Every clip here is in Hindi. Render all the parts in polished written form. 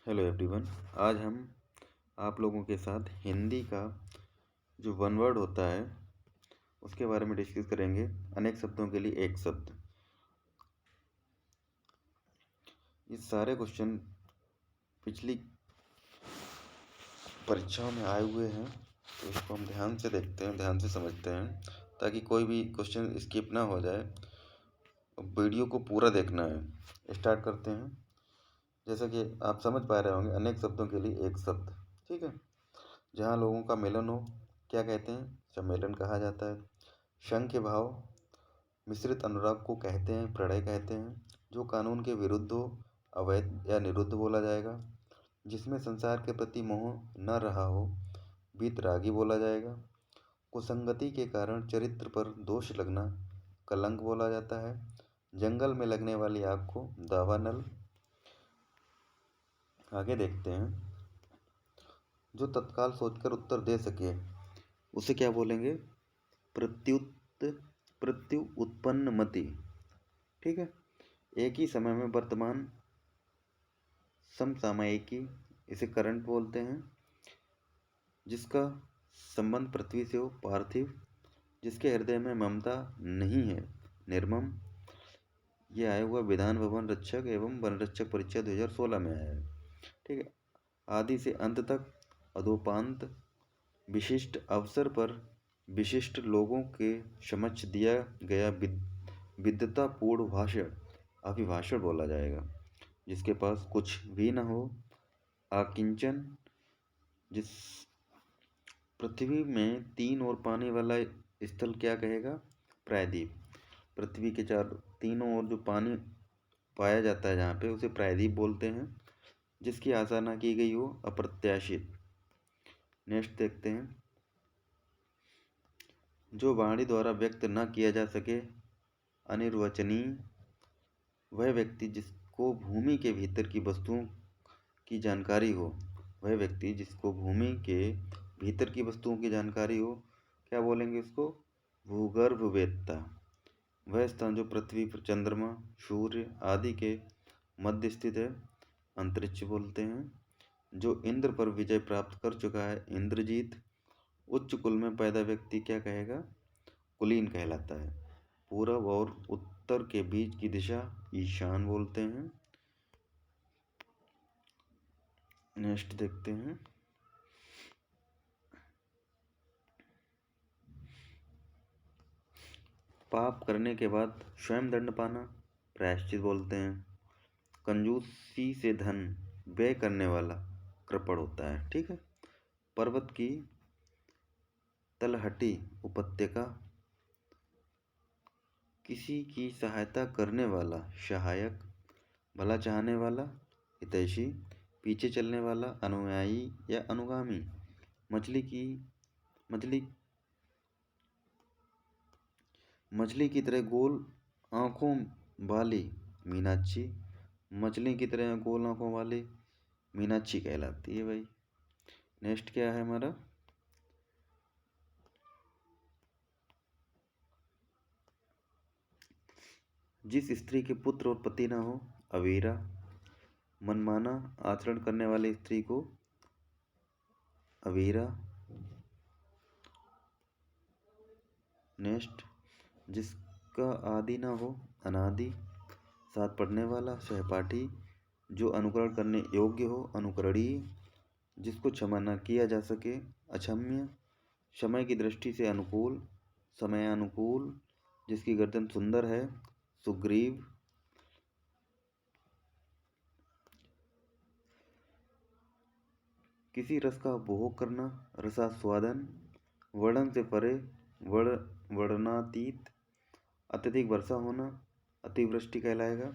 Hello everyone. आज हम आप लोगों के साथ हिंदी का जो वन वर्ड होता है उसके बारे में डिस्कस करेंगे। अनेक शब्दों के लिए एक शब्द। ये सारे क्वेश्चन पिछली परीक्षाओं में आए हुए हैं, तो इसको हम ध्यान से देखते हैं, ध्यान से समझते हैं, ताकि कोई भी क्वेश्चन स्किप ना हो जाए। वीडियो को पूरा देखना है। स्टार्ट करते हैं। जैसा कि आप समझ पा रहे होंगे, अनेक शब्दों के लिए एक शब्द। ठीक है। जहाँ लोगों का मिलन हो क्या कहते हैं? सम्मेलन कहा जाता है। संघ के भाव मिश्रित अनुराग को कहते हैं, प्रणय कहते हैं। जो कानून के विरुद्ध हो अवैध या निरुद्ध बोला जाएगा। जिसमें संसार के प्रति मोह न रहा हो वीतरागी बोला जाएगा। कुसंगति के कारण चरित्र पर दोष लगना कलंक बोला जाता है। जंगल में लगने वाली आग को दावानल। आगे देखते हैं। जो तत्काल सोचकर उत्तर दे सके उसे क्या बोलेंगे? प्रत्यु उत्पन्न मति। ठीक है। एक ही समय में वर्तमान समसामयिकी, इसे करंट बोलते हैं। जिसका संबंध पृथ्वी से हो पार्थिव। जिसके हृदय में ममता नहीं है निर्मम। ये आया हुआ विधान भवन रक्षक एवं वन रक्षक परीक्षा 2016 में आया है। ठीक है। आदि से अंत तक अधोपांत विशिष्ट अवसर पर विशिष्ट लोगों के समक्ष दिया गया विद्वतापूर्ण भाषण अभिभाषण बोला जाएगा। जिसके पास कुछ भी न हो अकिंचन। जिस पृथ्वी में तीन और पानी वाला स्थल क्या कहेगा? प्रायद्वीप। पृथ्वी के तीनों ओर जो पानी पाया जाता है जहाँ पे, उसे प्रायद्वीप बोलते हैं। जिसकी आशा न की गई हो अप्रत्याशित। नेक्स्ट देखते हैं। जो वाणी द्वारा व्यक्त न किया जा सके अनिर्वचनीय। वह व्यक्ति जिसको भूमि के भीतर की वस्तुओं की जानकारी हो। वह व्यक्ति जिसको भूमि के भीतर की वस्तुओं की जानकारी हो क्या बोलेंगे उसको? भूगर्भवेत्ता। वह स्थान जो पृथ्वी पर चंद्रमा सूर्य आदि के मध्य स्थित है अंतरिक्ष बोलते हैं। जो इंद्र पर विजय प्राप्त कर चुका है इंद्रजीत। उच्च कुल में पैदा व्यक्ति क्या कहेगा? कुलीन कहलाता है। पूर्व और उत्तर के बीच की दिशा ईशान बोलते हैं। नेक्स्ट देखते हैं। पाप करने के बाद स्वयं दंड पाना प्रायश्चित बोलते हैं। कंजूसी से धन व्यय करने वाला कृपण होता है। ठीक है। पर्वत की तलहटी उपत्यका। किसी की सहायता करने वाला सहायक। भला चाहने वाला हितैषी। पीछे चलने वाला अनुयायी या अनुगामी। मछली की तरह गोल आँखों वाली मीनाक्षी। मछली की तरह गोल आँखों वाली मीनाक्षी कहलाती है भाई। नेक्स्ट क्या है हमारा? जिस स्त्री के पुत्र और पति ना हो अवीरा। मनमाना आचरण करने वाली स्त्री को अवीरा। नेक्स्ट। जिसका आदि ना हो अनादि। साथ पढ़ने वाला सहपाठी। जो अनुकरण करने योग्य हो अनुकरणीय। जिसको क्षमा न किया जा सके अक्षम्य। समय की दृष्टि से अनुकूल समयानुकूल। जिसकी गर्दन सुंदर है सुग्रीव। किसी रस का उपभोग करना रसास्वादन। वर्णन से परे वर्णनातीत। अत्यधिक वर्षा होना अतिवृष्टि कहलाएगा।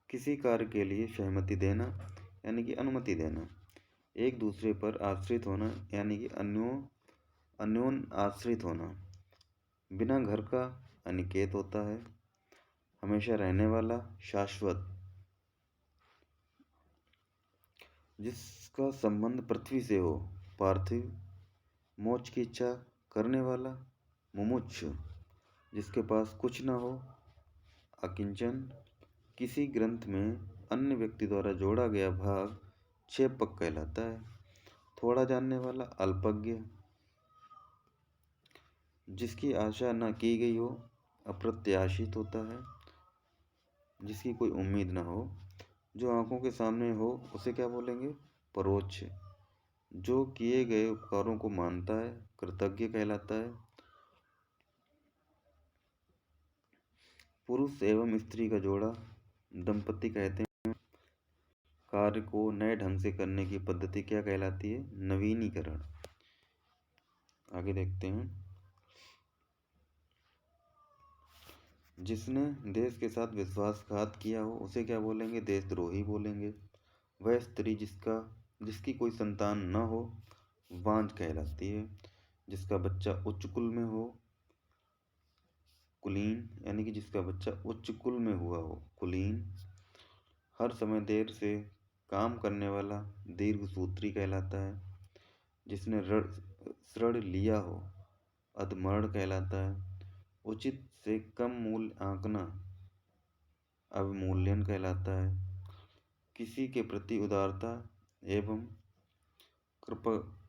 किसी कार्य के लिए सहमति देना यानी कि अनुमति देना। एक दूसरे पर आश्रित होना यानी कि अन्योन आश्रित होना। बिना घर का अनिकेत होता है। हमेशा रहने वाला शाश्वत। जिसका संबंध पृथ्वी से हो पार्थिव। मोक्ष की इच्छा करने वाला मुमुक्षु। जिसके पास कुछ न हो अकिंचन। किसी ग्रंथ में अन्य व्यक्ति द्वारा जोड़ा गया भाग क्षेपक कहलाता है। थोड़ा जानने वाला अल्पज्ञ, जिसकी आशा न की गई हो अप्रत्याशित होता है, जिसकी कोई उम्मीद न हो, जो आंखों के सामने हो उसे क्या बोलेंगे? परोक्ष। जो किए गए उपकारों को मानता है कृतज्ञ कहलाता है। पुरुष एवं स्त्री का जोड़ा दंपति कहते हैं। कार्य को नए ढंग से करने की पद्धति क्या कहलाती है? नवीनीकरण। आगे देखते हैं। जिसने देश के साथ विश्वासघात किया हो उसे क्या बोलेंगे? देशद्रोही बोलेंगे। वह स्त्री जिसकी कोई संतान न हो वांझ कहलाती है। जिसका बच्चा उच्च कुल में हो कुलीन, यानी कि जिसका बच्चा उच्च कुल में हुआ हो कुलीन। हर समय देर से काम करने वाला दीर्घसूत्री कहलाता है। जिसने ऋण लिया हो अधमर्ण कहलाता है। उचित से कम मूल्य आंकना अवमूल्यन कहलाता है। किसी के प्रति उदारता एवं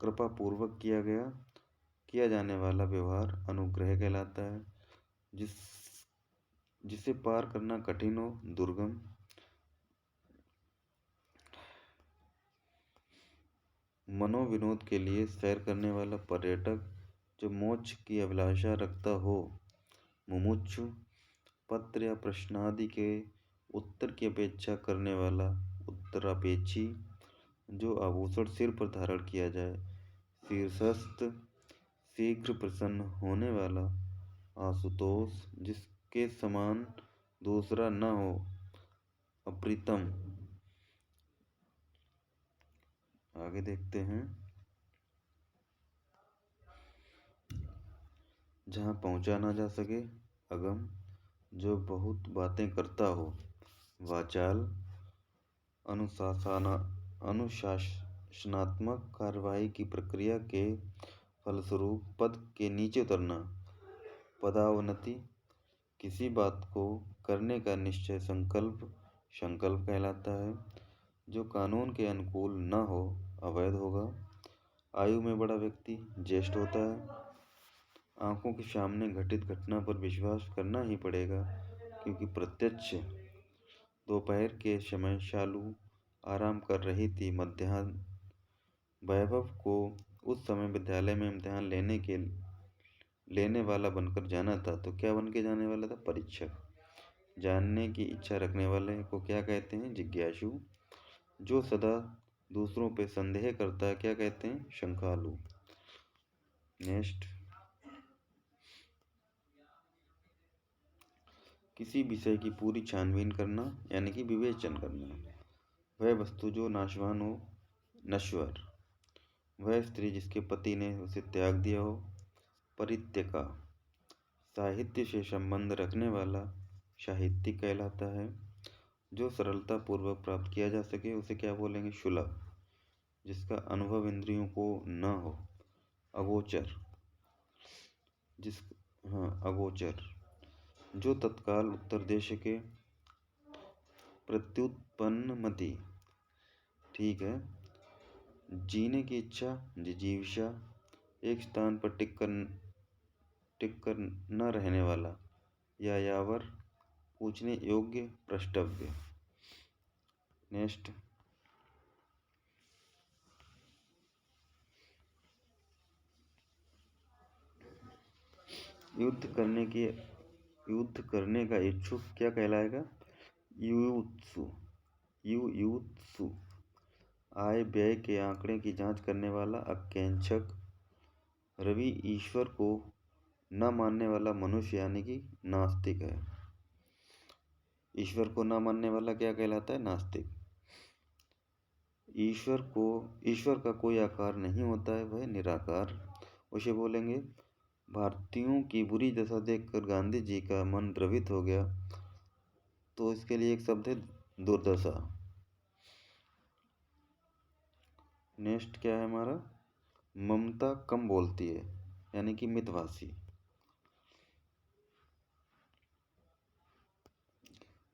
कृपापूर्वक किया जाने वाला व्यवहार अनुग्रह कहलाता है। जिसे पार करना कठिन हो दुर्गम। मनोविनोद के लिए सैर करने वाला पर्यटक, जो मोक्ष की अभिलाषा रखता हो मुमुक्षु। पत्र या प्रश्न आदि के उत्तर की अपेक्षा करने वाला उत्तरापेक्षी। जो आभूषण सिर पर धारण किया जाए शीर्षस्थ। शीघ्र प्रसन्न होने वाला आशुतोष, जिसके समान दूसरा न हो अप्रीतम। आगे देखते हैं। जहाँ पहुँचा ना जा सके अगम। जो बहुत बातें करता हो वाचाल। अनुशासनात्मक कार्यवाही की प्रक्रिया के फलस्वरूप पद के नीचे उतरना पदावनति। किसी बात को करने का निश्चय संकल्प कहलाता है। जो कानून के अनुकूल न हो अवैध होगा। आयु में बड़ा व्यक्ति ज्येष्ठ होता है। आंखों के सामने घटित घटना पर विश्वास करना ही पड़ेगा, क्योंकि प्रत्यक्ष। दोपहर के समय शालू आराम कर रही थी। मध्याह्न वैभव को उस समय विद्यालय में इम्तिहान लेने वाला बनकर जाना था। तो क्या बन के जाने वाला था? परीक्षक। जानने की इच्छा रखने वाले को क्या कहते हैं? जिज्ञासु। जो सदा दूसरों पे संदेह करता है क्या कहते हैं? शंकालु। नेक्स्ट। किसी विषय की पूरी छानबीन करना यानी कि विवेचन करना। वह वस्तु जो नाशवान हो नश्वर। वह स्त्री जिसके पति ने उसे त्याग दिया हो परित्यका। साहित्य से संबंध रखने वाला साहित्यिक कहलाता है। जो सरलता पूर्वक प्राप्त किया जा सके उसे क्या बोलेंगे? सुलभ। जिसका अनुभव इंद्रियों को न हो अगोचर। अगोचर। जो तत्काल उत्तर दे सके प्रत्युत्पन्नमति। ठीक है। जीने की इच्छा जिजीविषा। एक स्थान पर टिककर न रहने वाला यायावर। पूछने योग्य प्रष्टव्य। नेक्स्ट। युद्ध करने का इच्छुक क्या कहलाएगा? युयुत्सु। आय व्यय के आंकड़े की जांच करने वाला आज्ञाचक। रवि ईश्वर को न मानने वाला मनुष्य यानी कि नास्तिक है। ईश्वर को न मानने वाला क्या कहलाता है? नास्तिक। ईश्वर का कोई आकार नहीं होता है, वह निराकार। उसे बोलेंगे। भारतीयों की बुरी दशा देखकर गांधी जी का मन द्रवित हो गया, तो इसके लिए एक शब्द है दुर्दशा। नेक्स्ट क्या है हमारा? ममता कम बोलती है यानी कि मितभाषी।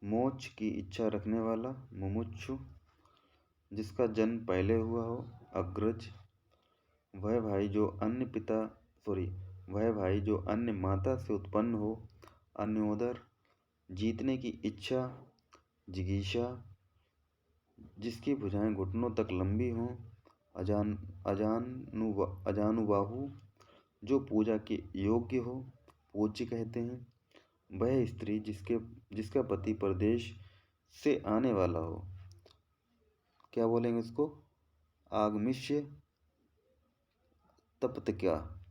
मोक्ष की इच्छा रखने वाला मुमुक्षु। जिसका जन्म पहले हुआ हो, अग्रज। वह भाई जो अन्य माता से उत्पन्न हो, अन्योदर। जीतने की इच्छा, जिगीषा। जिसकी भुजाएं घुटनों तक लंबी हों, अजानुबाहु। जो पूजा के योग्य हो, पूज्य कहते हैं। वह स्त्री जिसका पति परदेश से आने वाला हो, क्या बोलेंगे उसको? आगमिष्य तपतिका।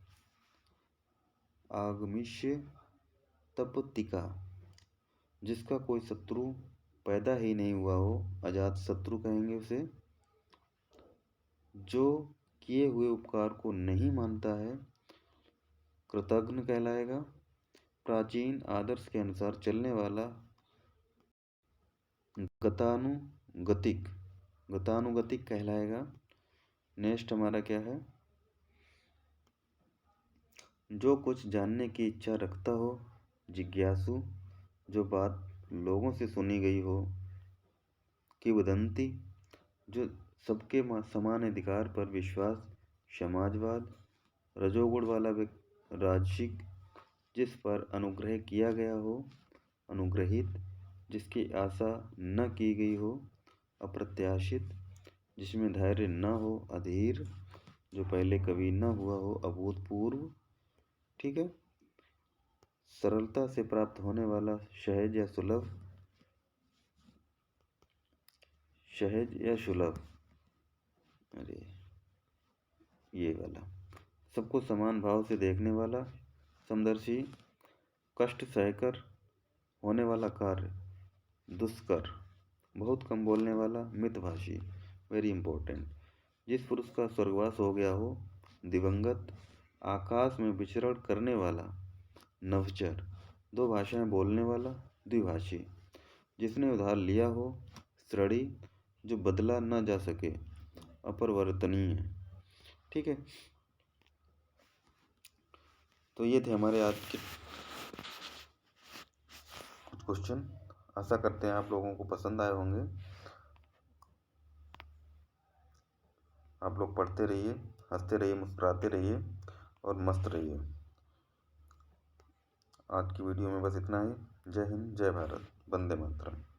आगमिष्य तपतिका। जिसका कोई शत्रु पैदा ही नहीं हुआ हो, अजात शत्रु कहेंगे उसे। जो किए हुए उपकार को नहीं मानता है, कृतघ्न कहलाएगा। प्राचीन आदर्श के अनुसार चलने वाला, गतानुगतिक कहलाएगा। नेक्स्ट हमारा क्या है? जो कुछ जानने की इच्छा रखता हो, जिज्ञासु। जो बात लोगों से सुनी गई हो, किंवदंती। जो सबके समान अधिकार पर विश्वास, समाजवाद। रजोगुण वाला राजसिक। जिस पर अनुग्रह किया गया हो, अनुग्रहित। जिसकी आशा न की गई हो, अप्रत्याशित। जिसमें धैर्य न हो, अधीर। जो पहले कभी न हुआ हो, अभूतपूर्व। ठीक है। सरलता से प्राप्त होने वाला, सहज या सुलभ। सहज या सुलभ, अरे ये वाला। सबको समान भाव से देखने वाला, समदर्शी। कष्ट सहकर होने वाला कार्य, दुष्कर। बहुत कम बोलने वाला, मितभाषी। Very important. जिस पुरुष का स्वर्गवास हो गया हो, दिवंगत। आकाश में विचरण करने वाला, नभचर। दो भाषाएं बोलने वाला, द्विभाषी। जिसने उधार लिया हो, ऋणी। जो बदला न जा सके, अपरिवर्तनीय। ठीक है। तो ये थे हमारे आज के कुछ क्वेश्चन। आशा करते हैं आप लोगों को पसंद आए होंगे। आप लोग पढ़ते रहिए, हंसते रहिए, मुस्कुराते रहिए और मस्त रहिए। आज की वीडियो में बस इतना ही। जय हिंद, जय भारत, वंदे मातरम।